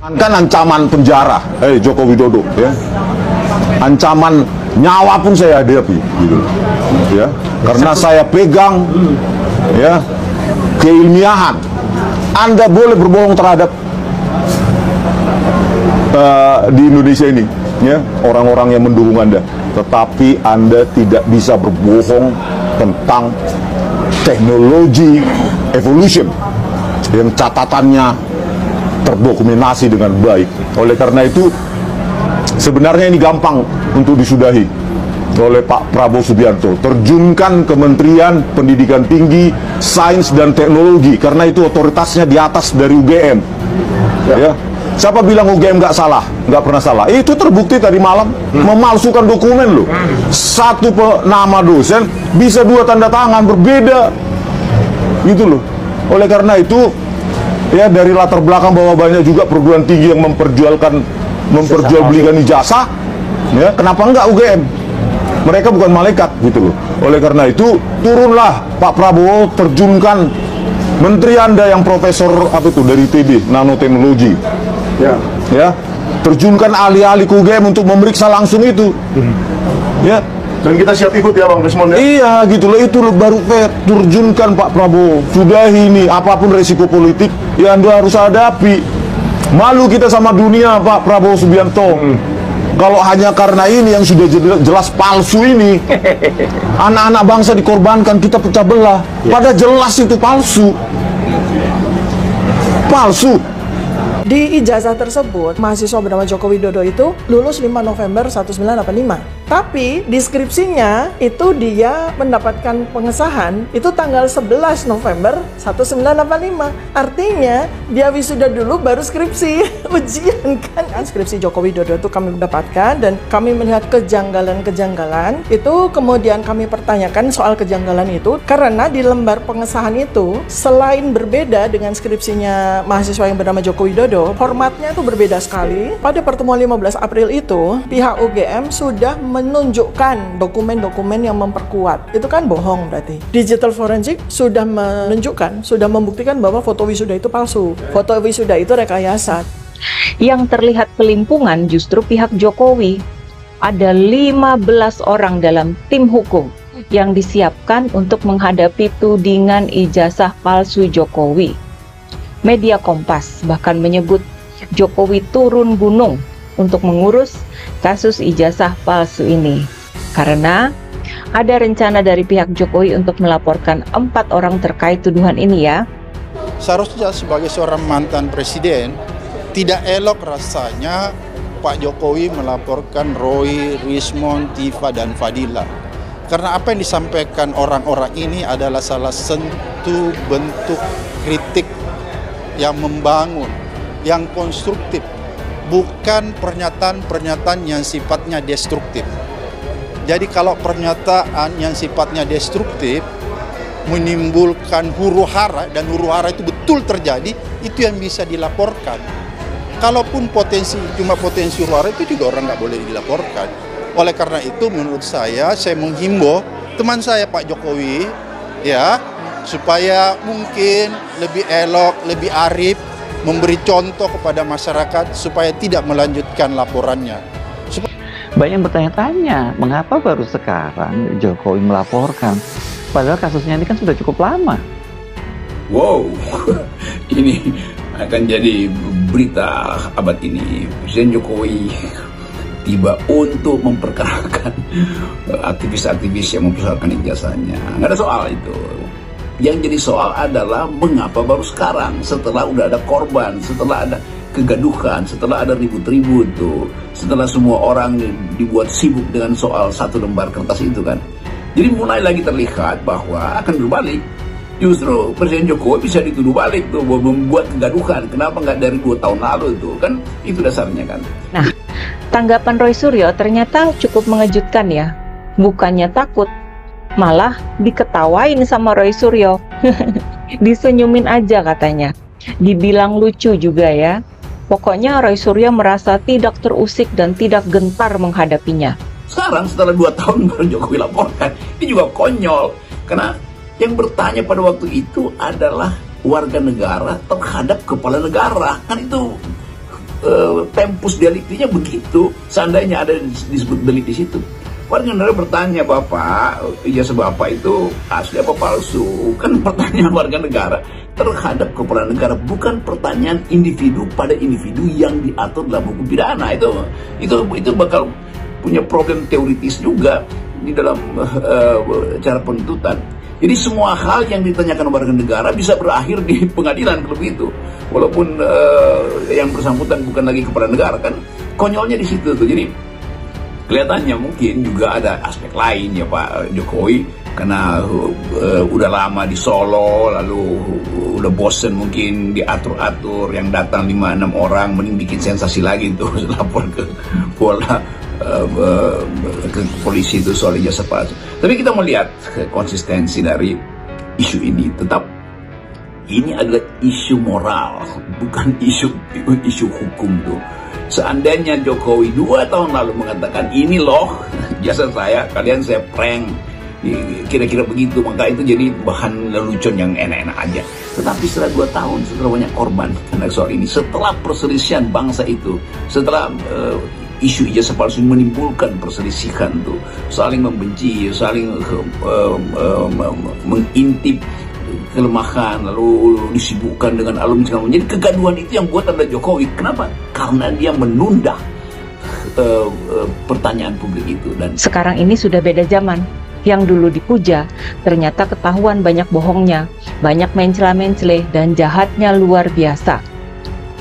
Kan ancaman penjara, Joko Widodo, ya. Ancaman nyawa pun saya hadapi, gitu, ya. Karena saya pegang, ya, keilmiahan. Anda boleh berbohong terhadap di Indonesia ini, ya, orang-orang yang mendukung Anda, tetapi Anda tidak bisa berbohong tentang teknologi evolution yang catatannya terdokumentasi dengan baik. Oleh karena itu, sebenarnya ini gampang untuk disudahi oleh Pak Prabowo Subianto. Terjunkan Kementerian Pendidikan Tinggi, Sains dan Teknologi, karena itu otoritasnya di atas dari UGM. Ya. Siapa bilang UGM nggak salah? Nggak pernah salah. Itu terbukti tadi malam, memalsukan dokumen loh. Satu nama dosen bisa 2 tanda tangan berbeda, gitu loh. Oleh karena itu, ya, dari latar belakang bahwa banyak juga perguruan tinggi yang memperjualbelikan ijazah, ya, kenapa enggak UGM? Mereka bukan malaikat, gitu loh. Oleh karena itu, turunlah Pak Prabowo, terjunkan menteri Anda yang profesor apa itu dari ITB, nanoteknologi, ya, terjunkan ahli-ahli UGM untuk memeriksa langsung itu, ya. Dan kita siap ikut ya Bang Desmond ya? Iya, gitu loh, itu loh, baru turunkan Pak Prabowo. Sudahi ini, apapun resiko politik yang Anda harus hadapi. Malu kita sama dunia, Pak Prabowo Subianto. Kalau hanya karena ini yang sudah jelas palsu ini, anak-anak bangsa dikorbankan, kita pecah belah. Padahal jelas itu palsu. Palsu. Di ijazah tersebut, mahasiswa bernama Joko Widodo itu lulus 5 November 1985. Tapi deskripsinya itu dia mendapatkan pengesahan itu tanggal 11 November 1985. Artinya dia wisuda dulu baru skripsi. Ujian kan. Skripsi Joko Widodo itu kami mendapatkan dan kami melihat kejanggalan-kejanggalan. Itu kemudian kami pertanyakan soal kejanggalan itu karena di lembar pengesahan itu selain berbeda dengan skripsinya mahasiswa yang bernama Joko Widodo, formatnya itu berbeda sekali. Pada pertemuan 15 April itu, pihak UGM sudah menunjukkan dokumen-dokumen yang memperkuat. Itu kan bohong berarti. Digital forensik sudah menunjukkan, sudah membuktikan bahwa foto wisuda itu palsu. Foto wisuda itu rekayasa. Yang terlihat pelimpungan justru pihak Jokowi. Ada 15 orang dalam tim hukum yang disiapkan untuk menghadapi tudingan ijazah palsu Jokowi. Media Kompas bahkan menyebut Jokowi turun gunung untuk mengurus kasus ijazah palsu ini karena ada rencana dari pihak Jokowi untuk melaporkan 4 orang terkait tuduhan ini ya. Seharusnya sebagai seorang mantan presiden tidak elok rasanya Pak Jokowi melaporkan Roy, Rismond, Tifa dan Fadila. Karena apa yang disampaikan orang-orang ini adalah salah satu bentuk kritik yang membangun, yang konstruktif, bukan pernyataan-pernyataan yang sifatnya destruktif. Jadi kalau pernyataan yang sifatnya destruktif menimbulkan huru-hara, dan huru-hara itu betul terjadi, itu yang bisa dilaporkan. Kalaupun cuma potensi huru-hara itu juga orang nggak boleh dilaporkan. Oleh karena itu menurut saya menghimbau teman saya Pak Jokowi, ya, supaya mungkin lebih elok, lebih arif, memberi contoh kepada masyarakat supaya tidak melanjutkan laporannya. Banyak yang bertanya-tanya, mengapa baru sekarang Jokowi melaporkan? Padahal kasusnya ini kan sudah cukup lama. Wow, ini akan jadi berita abad ini. Presiden Jokowi tiba untuk memperkarakan aktivis-aktivis yang mempersoalkan ijazahnya. Nggak ada soal itu. Yang jadi soal adalah mengapa baru sekarang, setelah udah ada korban, setelah ada kegaduhan, setelah ada ribut-ribut tuh, setelah semua orang dibuat sibuk dengan soal 1 lembar kertas itu kan. Jadi mulai lagi terlihat bahwa akan berbalik. Justru Presiden Jokowi bisa dituduh balik tuh, membuat kegaduhan. Kenapa nggak dari 2 tahun lalu tuh? Kan itu dasarnya kan. Nah, tanggapan Roy Suryo ternyata cukup mengejutkan ya. Bukannya takut, malah diketawain sama Roy Suryo. Disenyumin aja katanya. Dibilang lucu juga ya. Pokoknya Roy Suryo merasa tidak terusik dan tidak gentar menghadapinya. Sekarang setelah 2 tahun baru Jokowi laporkan, ini juga konyol. Karena yang bertanya pada waktu itu adalah warga negara terhadap kepala negara. Kan itu tempus deliktinya begitu. Seandainya ada disebut delik di situ. Warga negara bertanya, Bapak, ijazah Bapak itu asli apa palsu? Kan pertanyaan warga negara terhadap kepala negara, bukan pertanyaan individu pada individu yang diatur dalam hukum pidana. Itu bakal punya problem teoritis juga di dalam cara penuntutan. Jadi semua hal yang ditanyakan warga negara bisa berakhir di pengadilan kalau begitu. Walaupun yang bersangkutan bukan lagi kepala negara, kan konyolnya di situ tuh. Jadi kelihatannya mungkin juga ada aspek lain ya Pak Jokowi, karena udah lama di Solo, lalu udah bosen mungkin diatur-atur, yang datang 5-6 orang, mending bikin sensasi lagi tuh lapor ke polisi itu soal ijazah palsu. Tapi kita melihat konsistensi dari isu ini, tetap ini adalah isu moral, bukan isu hukum tuh. Seandainya Jokowi 2 tahun lalu mengatakan, ini loh jasa saya, kalian saya prank, kira-kira begitu, maka itu jadi bahan lelucon yang enak-enak aja. Tetapi setelah 2 tahun, setelah banyak korban karena soal ini, setelah perselisihan bangsa itu, setelah isu ijazah palsu menimbulkan perselisihan tuh, saling membenci, saling mengintip kelemahan, lalu disibukkan dengan alumni segala macam. Jadi kegaduhan itu yang buat ada Jokowi. Kenapa? Karena dia menunda pertanyaan publik itu. Dan sekarang ini sudah beda zaman. Yang dulu dipuja, ternyata ketahuan banyak bohongnya, banyak mencela-mencele, dan jahatnya luar biasa.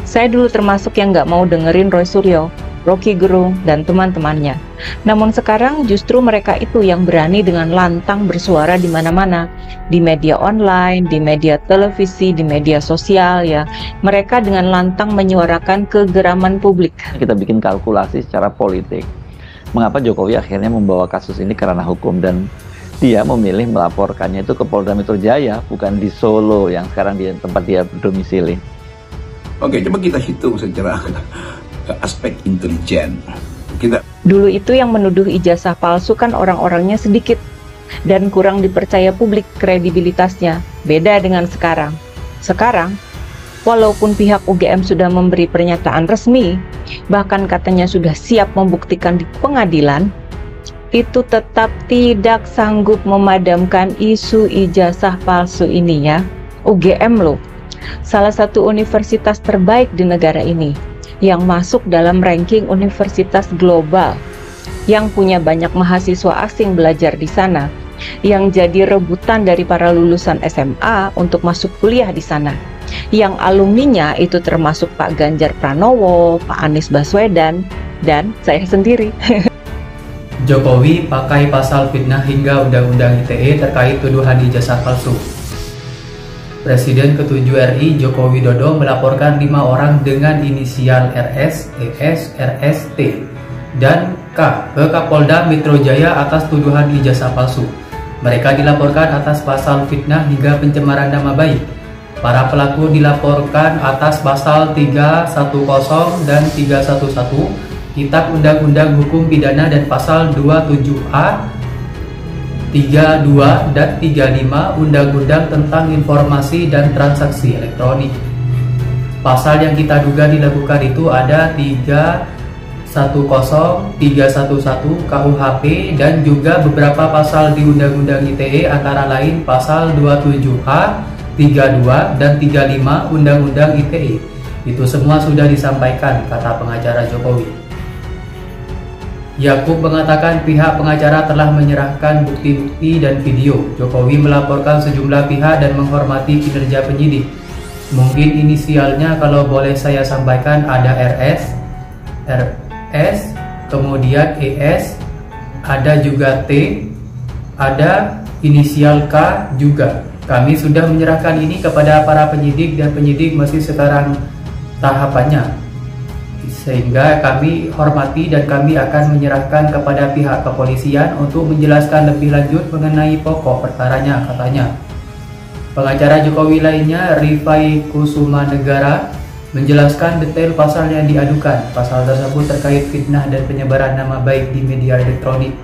Saya dulu termasuk yang nggak mau dengerin Roy Suryo, Rocky Gerung, dan teman-temannya. Namun sekarang justru mereka itu yang berani dengan lantang bersuara di mana-mana, di media online, di media televisi, di media sosial ya. Mereka dengan lantang menyuarakan kegeraman publik. Kita bikin kalkulasi secara politik. Mengapa Jokowi akhirnya membawa kasus ini ke ranah hukum, dan dia memilih melaporkannya itu ke Polda Metro Jaya, bukan di Solo yang sekarang tempat dia berdomisili. Oke, coba kita hitung secara aspek intelijen. Dulu itu yang menuduh ijazah palsu kan orang-orangnya sedikit dan kurang dipercaya publik kredibilitasnya. Beda dengan sekarang. Sekarang, walaupun pihak UGM sudah memberi pernyataan resmi, bahkan katanya sudah siap membuktikan di pengadilan, itu tetap tidak sanggup memadamkan isu ijazah palsu ini ya. UGM loh, salah satu universitas terbaik di negara ini, yang masuk dalam ranking universitas global, yang punya banyak mahasiswa asing belajar di sana, yang jadi rebutan dari para lulusan SMA untuk masuk kuliah di sana, yang alumninya itu termasuk Pak Ganjar Pranowo, Pak Anies Baswedan, dan saya sendiri. Jokowi pakai pasal fitnah hingga Undang-Undang ITE terkait tuduhan ijazah palsu. Presiden ke-7 RI Joko Widodo melaporkan 5 orang dengan inisial RS, ES, RST, dan K ke Kapolda Metro Jaya atas tuduhan ijazah palsu. Mereka dilaporkan atas pasal fitnah hingga pencemaran nama baik. Para pelaku dilaporkan atas pasal 310 dan 311 Kitab Undang-Undang Hukum Pidana dan pasal 27A, 32 dan 35 Undang-Undang tentang Informasi dan Transaksi Elektronik. Pasal yang kita duga dilakukan itu ada 310, 311 KUHP dan juga beberapa pasal di Undang-Undang ITE, antara lain pasal 27A, 32 dan 35 Undang-Undang ITE. Itu semua sudah disampaikan, kata pengacara Jokowi. Yakub mengatakan pihak pengacara telah menyerahkan bukti-bukti dan video. Jokowi melaporkan sejumlah pihak dan menghormati kinerja penyidik. Mungkin inisialnya kalau boleh saya sampaikan ada RS, RS, kemudian ES, ada juga T, ada inisial K juga. Kami sudah menyerahkan ini kepada para penyidik dan penyidik masih sekarang tahapannya. Sehingga kami hormati dan kami akan menyerahkan kepada pihak kepolisian untuk menjelaskan lebih lanjut mengenai pokok perkaranya, katanya. Pengacara Jokowi lainnya, Rifai Kusuma Negara, menjelaskan detail pasal yang diadukan. Pasal tersebut terkait fitnah dan penyebaran nama baik di media elektronik.